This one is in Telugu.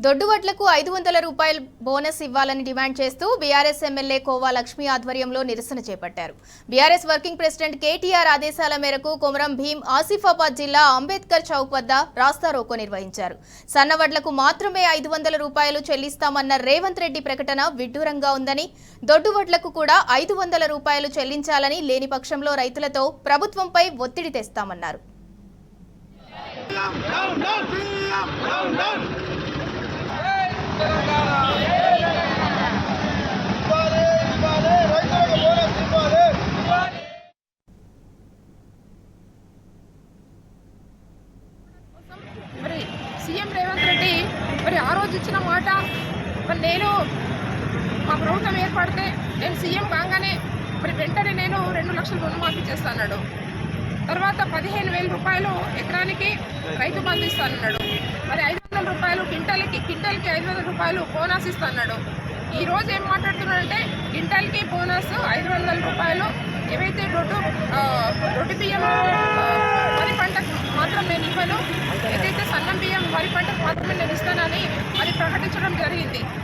దొడ్డువడ్లకు 500 రూపాయల బోనస్ ఇవ్వాలని డిమాండ్ చేస్తూ బీఆర్ఎస్ ఎమ్మెల్యే కోవా లక్ష్మి ఆధ్వర్యంలో నిరసన చేపట్టారు. బీఆర్ఎస్ వర్కింగ్ ప్రెసిడెంట్ కేటీఆర్ ఆదేశాల మేరకు కొమరం భీం ఆసిఫాబాద్ జిల్లా అంబేద్కర్ చౌక్ వద్ద రాస్తారోకో నిర్వహించారు. సన్నవడ్లకు మాత్రమే 500 రూపాయలు చెల్లిస్తామన్న రేవంత్ రెడ్డి ప్రకటన విడ్డూరంగా ఉందని, దొడ్డువడ్లకు కూడా 500 రూపాయలు చెల్లించాలని, లేని పక్షంలో రైతులతో ప్రభుత్వంపై ఒత్తిడి తెస్తామన్నారు. మరి సీఎం రేవంత్ రెడ్డి మరి ఆ రోజు ఇచ్చిన మాట, మరి నేను మా ప్రభుత్వం ఏర్పడితే నేను సీఎం కాగానే మరి వెంటనే నేను 2 లక్షల రుణమాఫీ చేస్తాను. తర్వాత 15,000 రూపాయలు ఎకరానికి రైతు బంధు ఇస్తానన్నాడు. మరి 500 రూపాయలు క్వింటాల్కి 500 రూపాయలు బోనస్ ఇస్తాడు. ఈ రోజు ఏం మాట్లాడుతున్నాడంటే క్వింటాల్కి బోనస్ 500 రూపాయలు, ఏవైతే రొడ్డు బియ్యం వరి పంటకు మాత్రం నేను ఇవ్వను, ఏదైతే సన్నం బియ్యం వరి పంటకు మాత్రమే నేను ఇస్తానని అది ప్రకటించడం జరిగింది.